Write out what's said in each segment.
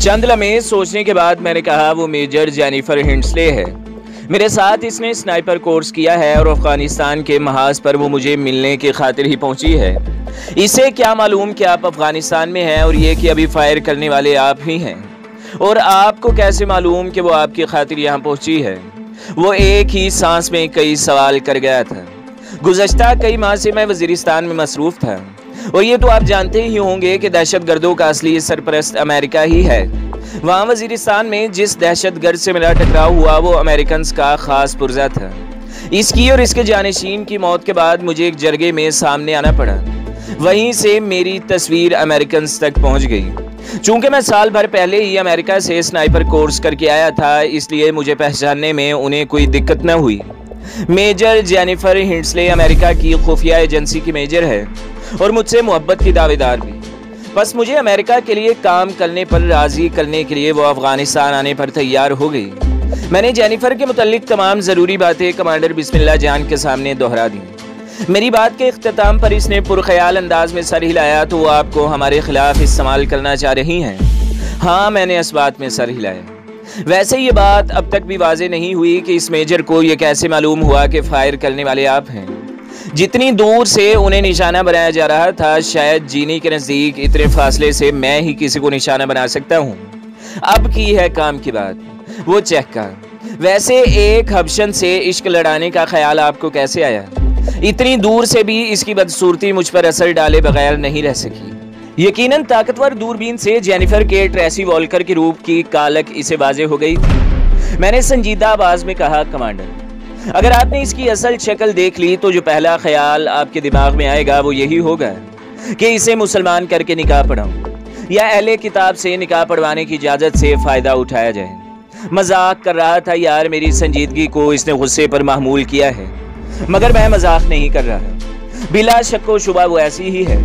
चंद लम्हे सोचने के बाद मैंने कहा वो मेजर जेनिफर हिंडले है। मेरे साथ इसने स्नाइपर कोर्स किया है और अफगानिस्तान के महाज पर वो मुझे मिलने की खातिर ही पहुंची है। इसे क्या मालूम कि आप अफगानिस्तान में हैं और ये कि अभी फायर करने वाले आप ही हैं। और आपको कैसे मालूम कि वो आपकी खातिर यहाँ पहुंची है? वो एक ही सांस में कई सवाल कर गया था। गुज़श्ता कई माह से मैं वज़ीरिस्तान में मसरूफ़ था और ये तो आप जानते ही होंगे कि दहशतगर्दों का असली सरपरस्त अमेरिका ही है। वहाँ वज़ीरिस्तान में जिस दहशतगर्द से मेरा टकराव हुआ वो अमेरिकन का ख़ास पुर्जा था। इसकी और इसके जानशीन की मौत के बाद मुझे एक जरगे में सामने आना पड़ा। वहीं से मेरी तस्वीर अमेरिकन तक पहुँच गई। चूँकि मैं साल भर पहले ही अमेरिका से स्नाइपर कोर्स करके आया था, इसलिए मुझे पहचानने में उन्हें कोई दिक्कत न हुई। मेजर जेनिफर हिंडले अमेरिका की खुफिया एजेंसी की मेजर है और मुझसे मोहब्बत की दावेदार भी। बस मुझे अमेरिका के लिए काम करने पर राज़ी करने के लिए वो अफगानिस्तान आने पर तैयार हो गई। मैंने जेनिफर के मुतालिक तमाम ज़रूरी बातें कमांडर बिस्मिल्लाह जान के सामने दोहरा दी। मेरी बात के इख्तिताम पर इसने पुरख्याल अंदाज में सर हिलाया। तो वो आपको हमारे खिलाफ इस्तेमाल करना चाह रही हैं? हाँ, मैंने इस बात में सर हिलाया। वैसे ये बात अब तक भी वाज़ेह नहीं हुई कि इस मेजर को ये कैसे मालूम हुआ कि फायर करने वाले आप हैं। जितनी दूर से उन्हें निशाना बनाया जा रहा था, शायद जीनी के नज़दीक इतने फासले से मैं ही किसी को निशाना बना सकता हूँ। अब की है काम की बात, वो चहका। वैसे एक हबशन से इश्क लड़ाने का ख्याल आपको कैसे आया? इतनी दूर से भी इसकी बदसूरती मुझ पर असर डाले बगैर नहीं रह सकी। यकीनन ताकतवर दूरबीन से जेनिफर के ट्रेसी वॉल्कर के रूप की कालक इसे वाज़ेह हो गई थी। मैंने संजीदा आवाज़ में कहा, कमांडर, अगर आपने इसकी असल शक्ल देख ली तो जो पहला ख्याल आपके दिमाग में आएगा वो यही होगा कि इसे मुसलमान करके निकाह पढ़ाऊं या अहले किताब से निकाह पढ़वाने की इजाज़त से फ़ायदा उठाया जाए। मजाक कर रहा था यार। मेरी संजीदगी को इसने गुस्से पर महमूल किया है, मगर मैं मजाक नहीं कर रहा। बिला शक्को शुबा वो ऐसी ही है।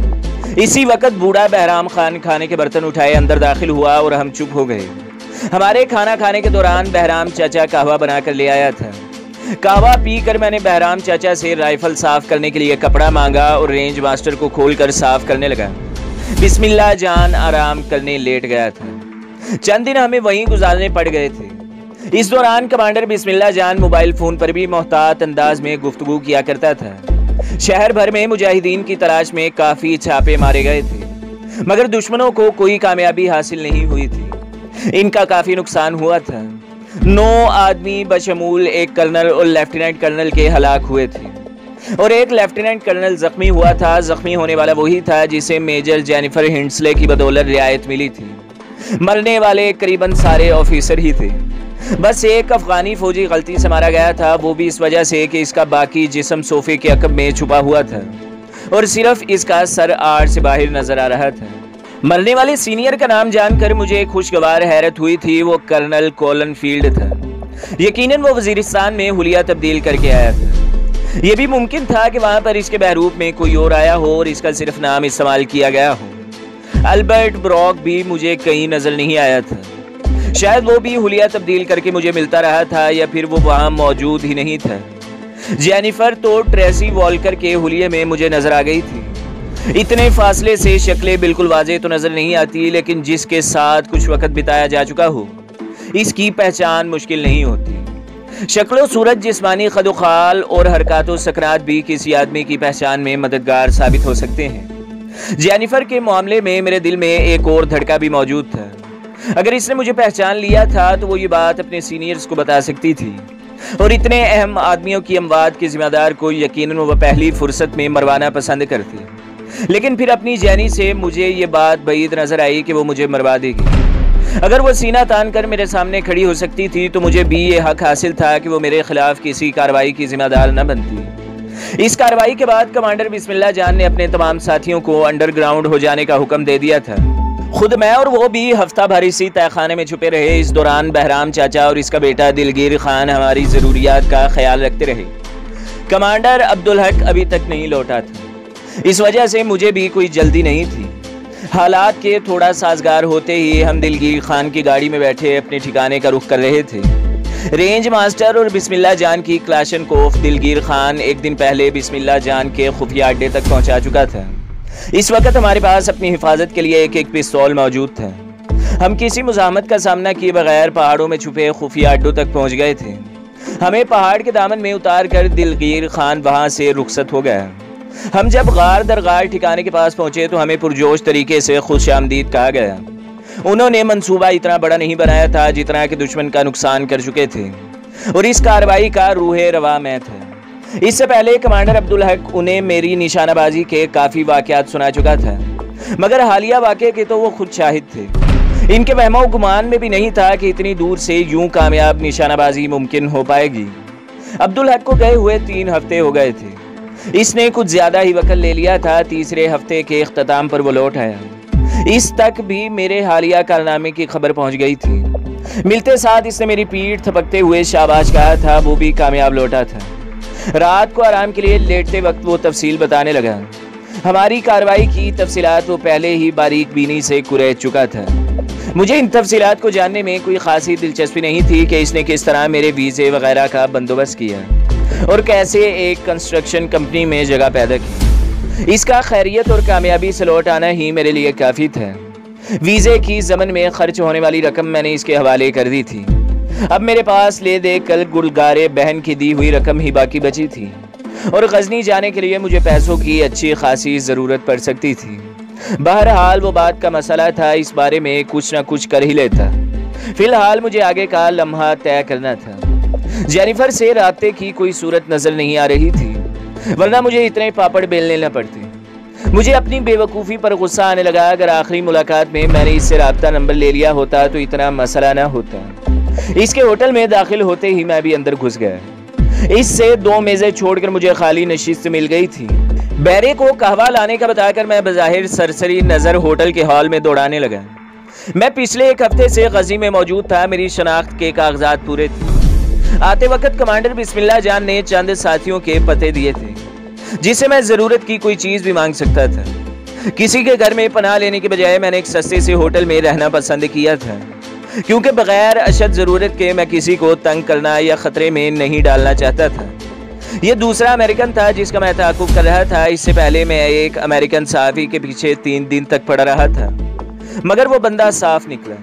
इसी वक्त बूढ़ा बहराम खान खाने के बर्तन उठाए अंदर दाखिल हुआ और हम चुप हो गए। हमारे खाना खाने के दौरान बहराम चाचा कहवा बनाकर ले आया था। कहवा पीकर मैंने बहराम चाचा से राइफल साफ करने के लिए कपड़ा मांगा और रेंज मास्टर को खोलकर साफ करने लगा। बिस्मिल्लाह जान आराम करने लेट गया था। चंद दिन हमें वहीं गुजारने पड़ गए थे। इस दौरान कमांडर बिस्मिल्लाह जान मोबाइल फ़ोन पर भी मोहतात अंदाज में गुफ्तगू किया करता था। शहर भर में मुजाहिदीन की तलाश में काफ़ी छापे मारे गए थे, मगर दुश्मनों को कोई कामयाबी हासिल नहीं हुई थी। इनका काफ़ी नुकसान हुआ था। 9 आदमी बशमूल एक कर्नल और लेफ्टिनेंट कर्नल के हलाक हुए थे और एक लेफ्टिनेंट कर्नल जख्मी हुआ था। जख्मी होने वाला वही था जिसे मेजर जेनिफर हिंडले की बदौलत रियायत मिली थी। मरने वाले करीबन सारे ऑफिसर ही थे। बस एक अफगानी फौजी गलती से मारा गया था, वो भी इस वजह से कि इसका बाकी जिस्म सोफे के अकब में छुपा हुआ था और सिर्फ इसका सर आड़ से बाहर नजर आ रहा था। मरने वाले सीनियर का नाम जानकर मुझे खुशगवार हैरत हुई थी। वो कर्नल कॉलन फील्ड था। यकीनन वो वज़ीरिस्तान में हुलिया तब्दील करके आया था। यह भी मुमकिन था कि वहाँ पर इसके बहरूप में कोई और आया हो और इसका सिर्फ नाम इस्तेमाल किया गया हो। अल्बर्ट ब्रॉक भी मुझे कहीं नजर नहीं आया था। शायद वो भी हुलिया तब्दील करके मुझे मिलता रहा था या फिर वो वहाँ मौजूद ही नहीं था। जेनिफर तो ट्रेसी वॉल्कर के हुलिये में मुझे नजर आ गई थी। इतने फासले से शक्लें बिल्कुल वाज़ेह तो नजर नहीं आती, लेकिन जिसके साथ कुछ वक्त बिताया जा चुका हो इसकी पहचान मुश्किल नहीं होती। शक्लो सूरत, जिस्मानी खदोखाल और हरकत व सकरात भी किसी आदमी की पहचान में मददगार साबित हो सकते हैं। जेनिफर के मामले में मेरे दिल में एक और धड़का भी मौजूद था। अगर इसने मुझे पहचान लिया था तो वो ये बात अपने सीनियर्स को बता सकती थी और इतने अहम आदमियों की अमवात के जिम्मेदार को यकीनन वो पहली फुर्सत में मरवाना पसंद करती। लेकिन फिर अपनी जानी से मुझे ये बात बईद नजर आई कि वो मुझे मरवा देगी। अगर वो सीना तान कर मेरे सामने खड़ी हो सकती थी तो मुझे भी ये हक हासिल था कि वो मेरे खिलाफ किसी कार्रवाई की जिम्मेदार न बनती। इस कार्रवाई के बाद कमांडर बिस्मिल्लाह जान ने अपने तमाम साथियों को अंडरग्राउंड हो जाने का हुक्म दे दिया था। खुद मैं और वो भी हफ्ता भर इसी तहखाने में छुपे रहे। इस दौरान बहराम चाचा और इसका बेटा दिलगीर खान हमारी ज़रूरियात का ख्याल रखते रहे। कमांडर अब्दुल हक अभी तक नहीं लौटा था। इस वजह से मुझे भी कोई जल्दी नहीं थी। हालात के थोड़ा साजगार होते ही हम दिलगीर खान की गाड़ी में बैठे अपने ठिकाने का रुख कर रहे थे। रेंज मास्टर और बिस्मिल्लाह जान की क्लाशनकोफ दिलगीर खान एक दिन पहले बिस्मिल्लाह जान के खुफिया अड्डे तक पहुंचा चुका था। इस वक्त हमारे पास अपनी हिफाजत के लिए एक पिस्तौल मौजूद था। हम किसी मुज़ाहमत का सामना किए बगैर पहाड़ों में छुपे खुफिया अड्डों तक पहुंच गए थे। हमें पहाड़ के दामन में उतार कर दिलगीर खान वहां से रुखसत हो गया। हम जब गार दर गार ठिकाने के पास पहुंचे तो हमें पुरजोश तरीके से खुशामदीद कहा गया। उन्होंने मंसूबा इतना बड़ा नहीं बनाया था जितना कि दुश्मन का नुकसान कर चुके थे और इस कार्रवाई का रूहे रवा में था। इससे पहले कमांडर अब्दुल हक उन्हें मेरी निशानाबाजी के काफ़ी वाक़यात सुना चुका था, मगर हालिया वाक़े के तो वो खुद शाहिद थे। इनके वहमो गुमान में भी नहीं था कि इतनी दूर से यूं कामयाब निशानाबाजी मुमकिन हो पाएगी। अब्दुल हक को गए हुए 3 हफ्ते हो गए थे। इसने कुछ ज़्यादा ही वक्त ले लिया था। तीसरे हफ्ते के इख्तिताम पर वो लौट आया। इस तक भी मेरे हालिया कारनामे की खबर पहुंच गई थी। मिलते साथ इसने मेरी पीठ थपकते हुए शाबाश कहा था। वो भी कामयाब लौटा था। रात को आराम के लिए लेटते वक्त वो तफसील बताने लगा। हमारी कार्रवाई की तफसीलात वो पहले ही बारीक बीनी से कुरेद चुका था। मुझे इन तफसीलात को जानने में कोई खासी दिलचस्पी नहीं थी कि इसने किस तरह मेरे वीज़े वगैरह का बंदोबस्त किया और कैसे एक कंस्ट्रक्शन कंपनी में जगह पैदा की। इसका खैरियत और कामयाबी से लौट आना ही मेरे लिए काफ़ी था। वीज़े की ज़मन में खर्च होने वाली रकम मैंने इसके हवाले कर दी थी। अब मेरे पास ले दे कल गुलगारे बहन की दी हुई रकम ही बाकी बची थी और गजनी जाने के लिए मुझे पैसों की अच्छी खासी ज़रूरत पड़ सकती थी। बहरहाल वो बात का मसला था, इस बारे में कुछ ना कुछ कर ही लेता। फिलहाल मुझे आगे का लम्हा तय करना था। जेनिफर से राब्ते की कोई सूरत नज़र नहीं आ रही थी, वरना मुझे इतने पापड़ बेलने न पड़ते। मुझे अपनी बेवकूफ़ी पर गुस्सा आने लगा। अगर आखिरी मुलाकात में मैंने इससे राब्ता नंबर ले लिया होता तो इतना मसला ना होता। इसके होटल में दाखिल होते ही मैं भी अंदर घुस गया। इससे 2 मेज़ें छोड़कर मुझे खाली नशिस्त मिल गई थी। बैरे को कहवा लाने का बताकर मैं बज़ाहिर सरसरी नज़र होटल के हॉल में दौड़ाने लगा। मैं पिछले 1 हफ्ते से गज़नी में मौजूद था। मेरी शनाख्त के कागजात पूरे थे। आते वक्त कमांडर बिस्मिल्लाह जान ने चंद साथियों के पते दिए थे जिससे मैं ज़रूरत की कोई चीज़ भी मांग सकता था। किसी के घर में पनाह लेने के बजाय मैंने एक सस्ते से होटल में रहना पसंद किया था, क्योंकि बगैर अशद ज़रूरत के मैं किसी को तंग करना या ख़तरे में नहीं डालना चाहता था। यह दूसरा अमेरिकन था जिसका मैं ताक़ुब कर रहा था। इससे पहले मैं एक अमेरिकन सहाफ़ी के पीछे 3 दिन तक पड़ा रहा था, मगर वो बंदा साफ निकला।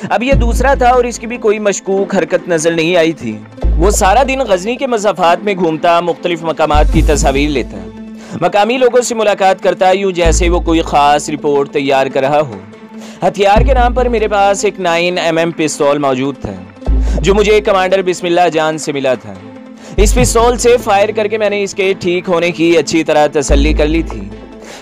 अब यह दूसरा था और इसकी भी कोई मशकूक हरकत नज़र नहीं आई थी। वो सारा दिन गजनी के मज़ाफ़ात में घूमता, मुख्तलिफ मकामात की तस्वीर लेता, मकामी लोगों से मुलाकात करता, यूँ जैसे वो कोई ख़ास रिपोर्ट तैयार कर रहा हो। हथियार के नाम पर मेरे पास एक 9mm पिस्तौल मौजूद था जो मुझे कमांडर बिस्मिल्लाह जान से मिला था। इस पिस्तौल से फायर करके मैंने इसके ठीक होने की अच्छी तरह तसल्ली कर ली थी।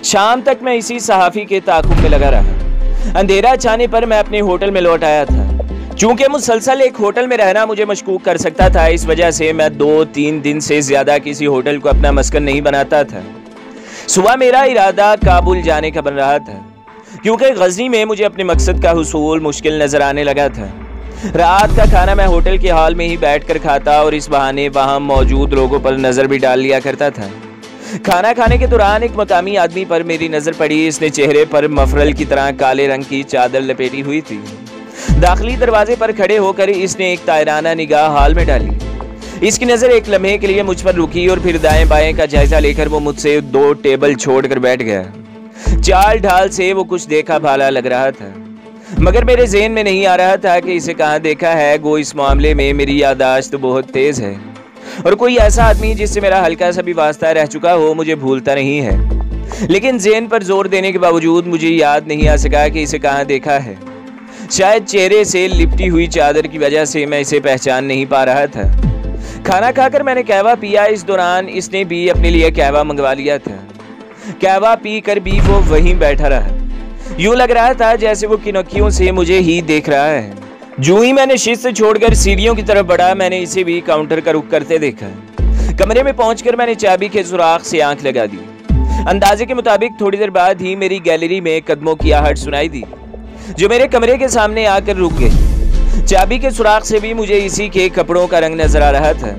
शाम तक मैं इसी सहाफ़ी के ताक़ुब में लगा रहा। अंधेरा छाने पर मैं अपने होटल में लौट आया था। चूंकि मुसलसल एक होटल में रहना मुझे मशकूक कर सकता था, इस वजह से मैं 2-3 दिन से ज़्यादा किसी होटल को अपना मस्कन नहीं बनाता था। सुबह मेरा इरादा काबुल जाने का बन रहा था, क्योंकि गजनी में मुझे अपने मकसद का हुसूल मुश्किल नज़र आने लगा था। रात का खाना मैं होटल के हॉल में ही बैठकर खाता और इस बहाने वहाँ मौजूद लोगों पर नज़र भी डाल लिया करता था। खाना खाने के दौरान एक मकामी आदमी पर मेरी नज़र पड़ी। इसने चेहरे पर मफरल की तरह काले रंग की चादर लपेटी हुई थी। दाखिली दरवाजे पर खड़े होकर इसने एक तायराना निगाह हॉल में डाली। इसकी नज़र एक लम्हे के लिए मुझ पर रुकी और फिर दाएं बाएं का जायजा लेकर वो मुझसे 2 टेबल छोड़कर बैठ गया। चाल ढाल से वो कुछ देखा भाला लग रहा था, मगर मेरे ज़हन में नहीं आ रहा था कि इसे कहाँ देखा है। गो इस मामले में मेरी याददाश्त तो बहुत तेज़ है और कोई ऐसा आदमी जिससे मेरा हल्का सा भी वास्ता रह चुका हो मुझे भूलता नहीं है। लेकिन ज़हन पर जोर देने के बावजूद मुझे याद नहीं आ सका कि इसे कहाँ देखा है। शायद चेहरे से लिपटी हुई चादर की वजह से मैं इसे पहचान नहीं पा रहा था। खाना खाकर मैंने कहवा पिया। इस दौरान इसने भी अपने लिए कहवा मंगवा लिया था। कहवा पी कर भी वो वहीं बैठा रहा। यूँ लग रहा था जैसे वो किनोकियों से मुझे ही देख रहा है। जो ही मैंने शिस्त छोड़कर सीढ़ियों की तरफ बढ़ा, मैंने इसे भी काउंटर का रुख करते देखा। कमरे में पहुंचकर मैंने चाबी के सुराख से आंख लगा दी। अंदाजे के मुताबिक थोड़ी देर बाद ही मेरी गैलरी में कदमों की आहट सुनाई दी जो मेरे कमरे के सामने आकर रुक गए। चाबी के सुराख से भी मुझे इसी के कपड़ों का रंग नजर आ रहा था।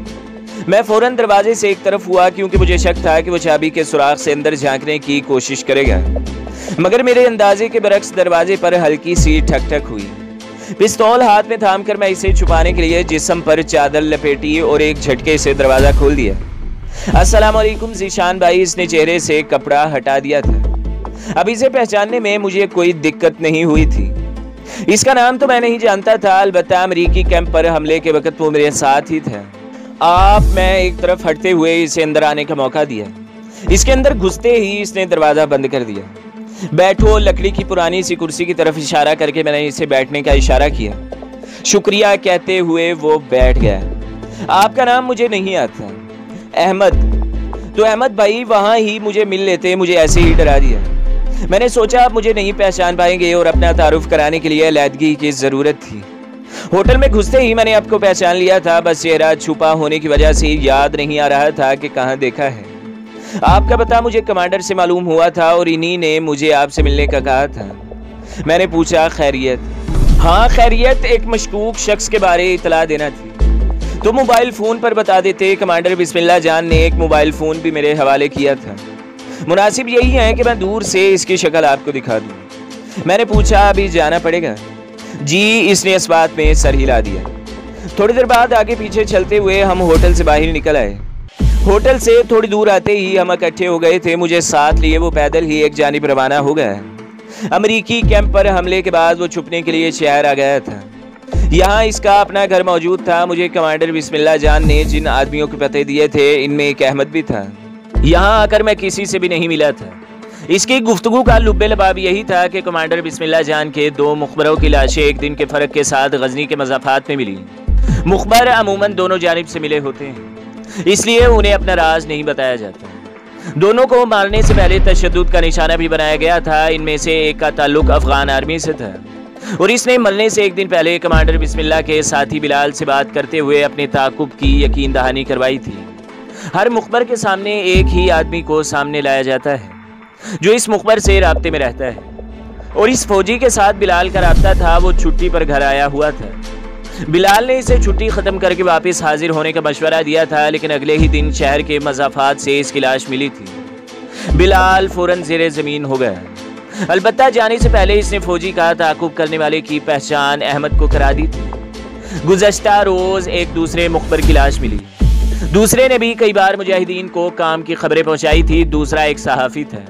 मैं फौरन दरवाजे से एक तरफ हुआ, क्योंकि मुझे शक था कि वो चाबी के सुराख से अंदर झांकने की कोशिश करेगा, मगर मेरे अंदाजे के बरक्स दरवाजे पर हल्की सी ठक ठक हुई। पिस्तौल हाथ में थामकर मैं इसे छुपाने के लिए जिस्म पर चादर लपेटी और एक झटके से दरवाजा खोल दिया। अस्सलाम वालेकुम ज़ीशान भाई। इसने चेहरे से कपड़ा हटा दिया था। अब इसे पहचानने में मुझे कोई दिक्कत नहीं हुई थी। इसका नाम तो मैं नहीं जानता था, अलबत्ता अमेरिकी कैंप पर हमले के वक्त वो मेरे साथ ही था। मैं एक तरफ हटते हुए इसे अंदर आने का मौका दिया। इसके अंदर घुसते ही इसने दरवाज़ा बंद कर दिया। बैठो, लकड़ी की पुरानी सी कुर्सी की तरफ इशारा करके मैंने इसे बैठने का इशारा किया। शुक्रिया कहते हुए वो बैठ गया। आपका नाम मुझे नहीं आता। अहमद। तो अहमद भाई वहाँ ही मुझे मिल लेते, मुझे ऐसे ही डरा दिया। मैंने सोचा आप मुझे नहीं पहचान पाएंगे और अपना तारुफ कराने के लिए अलहदगी की ज़रूरत थी। होटल में घुसते ही मैंने आपको पहचान लिया था, बस चेहरा छुपा होने की वजह से याद नहीं आ रहा था कि कहाँ देखा है। आपका पता मुझे कमांडर से मालूम हुआ था और इन्हीं ने मुझे आपसे मिलने का कहा था। मैंने पूछा खैरियत? हाँ खैरियत, एक मशकूक शख्स के बारे इतला देना थी। तो मोबाइल फ़ोन पर बता देते। कमांडर बिस्मिल्लाह जान ने एक मोबाइल फ़ोन भी मेरे हवाले किया था। मुनासिब यही है कि मैं दूर से इसकी शक्ल आपको दिखा दूँ। मैंने पूछा अभी जाना पड़ेगा? जी, इसने इस बात में सर हिला दिया। थोड़ी देर बाद आगे पीछे चलते हुए हम होटल से बाहर निकल आए। होटल से थोड़ी दूर आते ही हम इकट्ठे हो गए थे। मुझे साथ लिए वो पैदल ही एक जानिब रवाना हो गया। अमेरिकी कैंप पर हमले के बाद वो छुपने के लिए शहर आ गया था। यहाँ इसका अपना घर मौजूद था। मुझे कमांडर बिस्मिल्लाह जान ने जिन आदमियों के पते दिए थे, इनमें एक अहमद भी था। यहाँ आकर मैं किसी से भी नहीं मिला था। इसकी गुफ्तगू का लुब्बे लबाब यही था कि कमांडर बिस्मिल्लाह जान के 2 मुखबरों की लाशें एक दिन के फ़र्क के साथ गजनी के मज़ाफ़ात में मिली। मुखबर अमूमन दोनों जानिब से मिले होते हैं, इसलिए उन्हें अपना राज नहीं बताया जाता। दोनों को मारने से पहले तशद्दुद का निशाना भी बनाया गया था। इनमें से एक का ताल्लुक अफगान आर्मी से था और इसने मरने से एक दिन पहले कमांडर बिस्मिल्लाह के साथी बिलाल से बात करते हुए अपने ताकुब की यकीन दहानी करवाई थी। हर मुखबर के सामने एक ही आदमी को सामने लाया जाता है जो इस मुखबर से राब्ते में रहता है और इस फौजी के साथ बिलाल का राब्ता था। वो छुट्टी पर घर आया हुआ था। बिलाल ने इसे छुट्टी ख़त्म करके वापस हाजिर होने का मशवरा दिया था, लेकिन अगले ही दिन शहर के मज़ाफ़ात से इसकी लाश मिली थी। बिलाल फ़ौरन ज़ेरे ज़मीन हो गया। अलबत्ता जाने से पहले इसने फौजी का ताकुब करने वाले की पहचान अहमद को करा दी थी। गुज़श्ता रोज़ एक दूसरे मुखबर की लाश मिली। दूसरे ने भी कई बार मुजाहिदीन को काम की खबरें पहुंचाई थी। दूसरा एक सहाफ़ी था।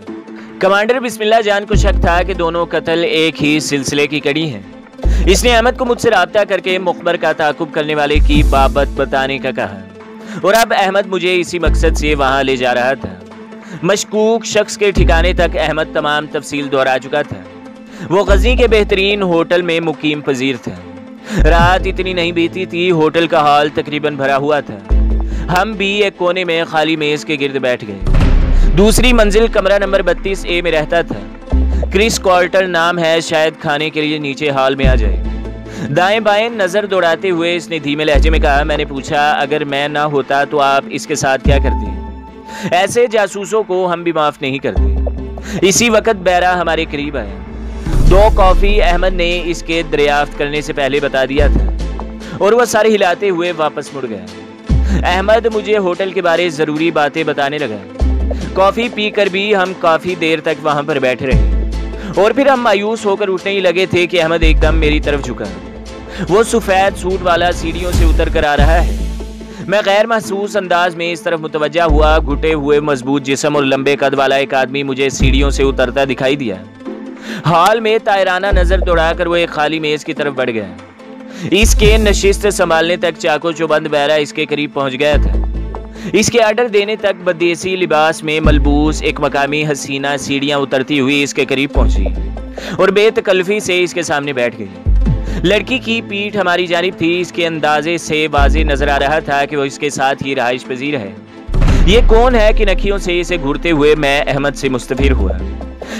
कमांडर बिस्मिल्लाह जान को शक था कि दोनों कत्ल एक ही सिलसिले की कड़ी हैं। इसने अहमद को मुझसे राब्ता करके मुखबर का ताकुब करने वाले की बाबत बताने का कहा और अब अहमद मुझे इसी मकसद से वहां ले जा रहा था। मशकूक शख्स के ठिकाने तक अहमद तमाम तफसील दोहरा चुका था। वो गज़नी के बेहतरीन होटल में मुकीम पजीर था। रात इतनी नहीं बीती थी, होटल का हॉल तकरीबन भरा हुआ था। हम भी एक कोने में खाली मेज के गिर्द बैठ गए। दूसरी मंजिल कमरा नंबर 32A में रहता था। क्रिस कॉल्टर नाम है, शायद खाने के लिए नीचे हॉल में आ जाए। दाएं बाएं नजर दौड़ाते हुए इसने धीमे लहजे में कहा। मैंने पूछा अगर मैं ना होता तो आप इसके साथ क्या करते? ऐसे जासूसों को हम भी माफ नहीं करते। इसी वक्त बैरा हमारे करीब आया। 2 कॉफी अहमद ने इसके दरियाफ्त करने से पहले बता दिया था और वह सर हिलाते हुए वापस मुड़ गया। अहमद मुझे होटल के बारे ज़रूरी बातें बताने लगा। कॉफ़ी पीकर भी हम काफ़ी देर तक वहाँ पर बैठे रहे और फिर हम मायूस होकर उठने ही लगे थे कि अहमद एकदम मेरी तरफ झुका। वो सफ़ेद सूट वाला सीढ़ियों से उतर कर आ रहा है। मैं गैर महसूस अंदाज में इस तरफ मुतवज्जा हुआ। घुटे हुए मजबूत जिस्म और लंबे कद वाला एक आदमी मुझे सीढ़ियों से उतरता दिखाई दिया। हाल में तायराना नज़र दौड़ाकर वो एक खाली मेज़ की तरफ बढ़ गया। इसके नशिस्त संभालने तक चाको चौबंद बैरा इसके करीब पहुंच गया था। इसके आर्डर देने तक बदेसी लिबास में मलबूस एक मकामी हसीना सीढ़ियां उतरती हुई इसके करीब पहुंची और बेतकल्फी से इसके सामने बैठ गई। लड़की की पीठ हमारी जानिब थी। इसके अंदाजे से वाज़ेह नजर आ रहा था कि वो इसके साथ ही रहाइश पजीर है। ये कौन है कि नखियों से इसे घूरते हुए मैं अहमद से मुस्तफिर हुआ।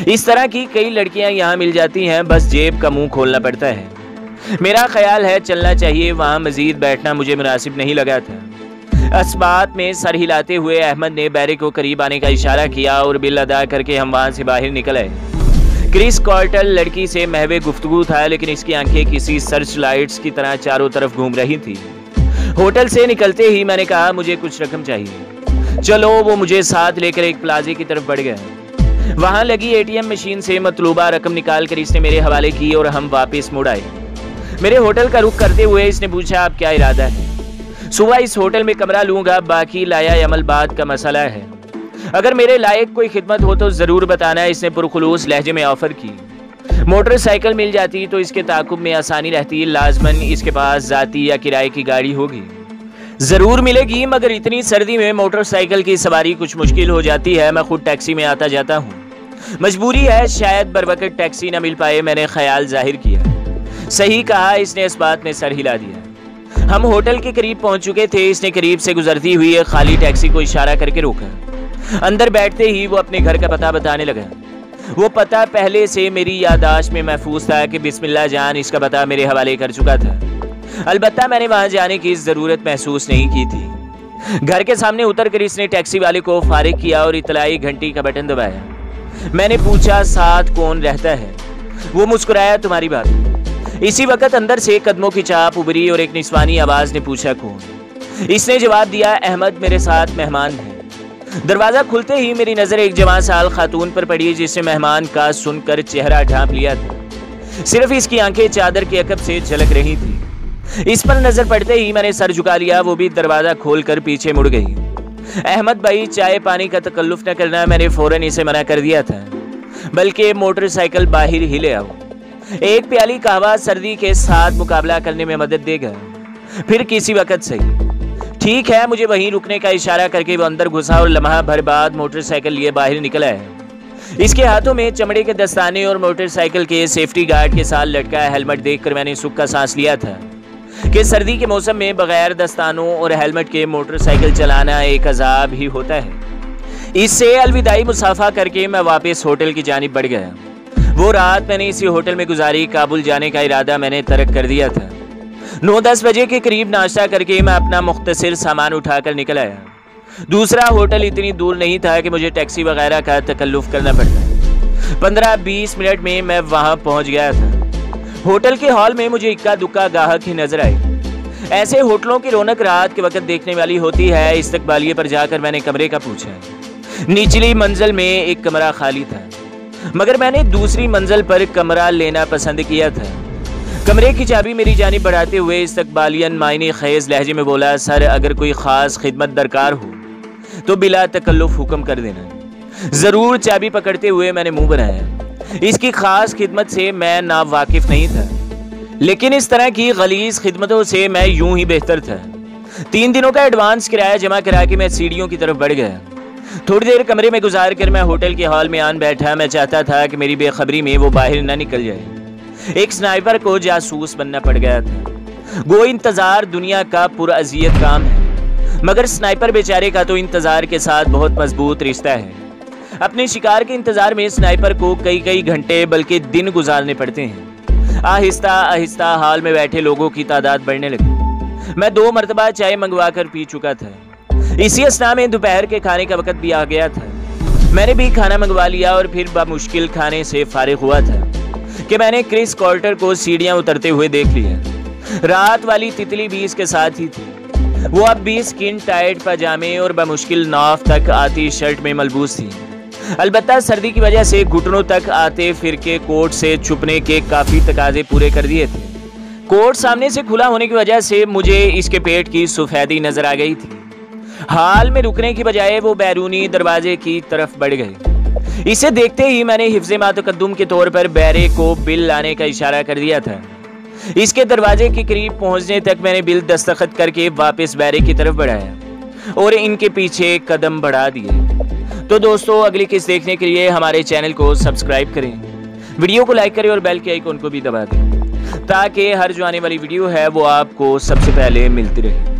इस तरह की कई लड़कियां यहाँ मिल जाती हैं, बस जेब का मुंह खोलना पड़ता है। मेरा ख्याल है चलना चाहिए। वहाँ मजीद बैठना मुझे मुनासिब नहीं लगा था। इस बात में सर हिलाते हुए अहमद ने बैरे को करीब आने का इशारा किया और बिल अदा करके हम वहाँ से बाहर निकल आए। क्रिस कॉल्टर लड़की से महवे गुफ्तगू था, लेकिन इसकी आंखें किसी सर्च लाइट्स की तरह चारों तरफ घूम रही थी। होटल से निकलते ही मैंने कहा मुझे कुछ रकम चाहिए। चलो। वो मुझे साथ लेकर एक प्लाजे की तरफ बढ़ गया। वहाँ लगी ATM मशीन से मतलूबा रकम निकाल कर इसने मेरे हवाले की और हम वापस मुड़ आए। मेरे होटल का रुख करते हुए इसने पूछा आप क्या इरादा है? सुबह इस होटल में कमरा लूंगा, बाकी लाया अमल बाद का मसला है। अगर मेरे लायक कोई खिदमत हो तो ज़रूर बताना। इसने पुरखुलूस लहजे में ऑफ़र की। मोटरसाइकिल मिल जाती तो इसके ताकुब में आसानी रहती, लाजमन इसके पास जाती या किराए की गाड़ी होगी। जरूर मिलेगी, मगर इतनी सर्दी में मोटरसाइकिल की सवारी कुछ मुश्किल हो जाती है। मैं खुद टैक्सी में आता जाता हूँ, मजबूरी है, शायद बरवकत टैक्सी न मिल पाए। मैंने ख्याल जाहिर किया। सही कहा, इसने इस बात में सर हिला दिया। हम होटल के करीब पहुंच चुके थे। इसने करीब से गुजरती हुई एक खाली टैक्सी को इशारा करके रोका। अंदर बैठते ही वो अपने घर का पता बताने लगा। वो पता पहले से मेरी याददाश्त में महफूज था कि बिस्मिल्लाह जान इसका पता मेरे हवाले कर चुका था। अलबत्ता मैंने वहां जाने की जरूरत महसूस नहीं की थी। घर के सामने उतरकर इसने टैक्सी वाले को फारिग किया और इतलाई घंटी का बटन दबाया। मैंने पूछा, साथ कौन रहता है? वो मुस्कुराया, तुम्हारी बात। इसी वक्त अंदर से कदमों की चाप उभरी और एक निस्वानी आवाज ने पूछा, कौन? इसने जवाब दिया, अहमद मेरे साथ मेहमान है। दरवाजा खुलते ही मेरी नजर एक जवान साल खातून पर पड़ी, जिसने मेहमान का सुनकर चेहरा ढांप लिया था। सिर्फ इसकी आंखें चादर के अकब से झलक रही थी। इस पर नजर पड़ते ही मैंने सर झुका लिया। वो भी दरवाजा खोलकर पीछे मुड़ गई। अहमद भाई, चाय पानी का तकल्लुफ न करना। मैंने फौरन इसे मना कर दिया था, बल्कि मोटरसाइकिल बाहर ही ले आओ। एक प्याली कहवा सर्दी के साथ मुकाबला करने में मदद देगा, फिर किसी वक्त सही। ठीक है, मुझे वहीं रुकने का इशारा करके वो अंदर घुसा और लम्हा भर बाद मोटरसाइकिल लिए बाहर निकला है। इसके हाथों में चमड़े के दस्ताने और मोटरसाइकिल के सेफ्टी गार्ड के साथ लटका हेलमेट देखकर मैंने सुख का सांस लिया था कि सर्दी के मौसम में बगैर दस्तानों और हेलमेट के मोटरसाइकिल चलाना एक अजाब ही होता है। इससे अलविदाई मुसाफा करके मैं वापस होटल की जानिब बढ़ गया। वो रात मैंने इसी होटल में गुजारी। काबुल जाने का इरादा मैंने तर्क कर दिया था। 9-10 बजे के करीब नाश्ता करके मैं अपना मुख्तसर सामान उठाकर निकल आया। दूसरा होटल इतनी दूर नहीं था कि मुझे टैक्सी वगैरह का तकल्लुफ करना पड़ता। 15-20 मिनट में मैं वहां पहुंच गया था। होटल के हॉल में मुझे इक्का दुक्का गाहक ही नजर आए। ऐसे होटलों की रौनक रात के वक्त देखने वाली होती है। इस्तकबालिये पर जाकर मैंने कमरे का पूछा। निचली मंजिल में एक कमरा खाली था, मगर मैंने दूसरी मंजिल पर कमरा लेना पसंद किया था। कमरे की चाबी मेरी जानिब बढ़ाते हुए इस्तकबालियन मायने खेज लहजे में बोला, सर अगर कोई खास खिदमत दरकार हो तो बिला तकल्लुफ हुक्म कर देना। जरूर। चाबी पकड़ते हुए मैंने मुंह बनाया। इसकी खास खिदमत से मैं ना वाकिफ नहीं था, लेकिन इस तरह की गलीज खिदमतों से मैं यूं ही बेहतर था। 3 दिनों का एडवांस किराया जमा करा के मैं सीढ़ियों की तरफ बढ़ गया। थोड़ी देर कमरे में गुजार कर मैं होटल के हॉल में आन बैठा। मैं चाहता था कि मेरी बेखबरी में वो बाहर न निकल जाए। एक स्नाइपर को जासूस बनना पड़ गया था। गो इंतजार दुनिया का पुरअज़ियत काम है, मगर स्नाइपर बेचारे का तो इंतजार के साथ बहुत मजबूत रिश्ता है। अपने शिकार के इंतजार में स्नाइपर को कई घंटे बल्कि दिन गुजारने पड़ते हैं। आहिस्ता आहिस्ता हॉल में बैठे लोगों की तादाद बढ़ने लगी। मैं 2 मरतबा चाय मंगवा कर पी चुका था। इसी अस्ना में दोपहर के खाने का वक्त भी आ गया था। मैंने भी खाना मंगवा लिया और फिर बामुश्किल खाने से फारिग हुआ था कि मैंने क्रिस कॉल्टर को सीढ़ियां उतरते हुए देख लिया। रात वाली तितली भी इसके साथ ही थी। वो अब भी स्किन टाइट पजामे और बामुश्किल नाफ तक आती शर्ट में मलबूस थी। अलबत्ता सर्दी की वजह से घुटनों तक आते फिरके कोट से छुपने के काफी तकाजे पूरे कर दिए थे। कोट सामने से खुला होने की वजह से मुझे इसके पेट की सफेदी नजर आ गई थी। हाल में रुकने की बजाय वो बैरूनी दरवाजे की तरफ बढ़ गए। इसे देखते ही मैंने हिफ्ज़े मातकद्दुम के तौर पर बैरे को बिल लाने का इशारा कर दिया था। इसके दरवाजे के करीब पहुंचने तक मैंने बिल दस्तखत करके वापस बैरे की तरफ बढ़ाया और इनके पीछे कदम बढ़ा दिए। तो दोस्तों, अगली किस्त देखने के लिए हमारे चैनल को सब्सक्राइब करें, वीडियो को लाइक करें और बेल के आइकन को भी दबा दें, ताकि हर जो आने वाली वीडियो है वो आपको सबसे पहले मिलती रहे।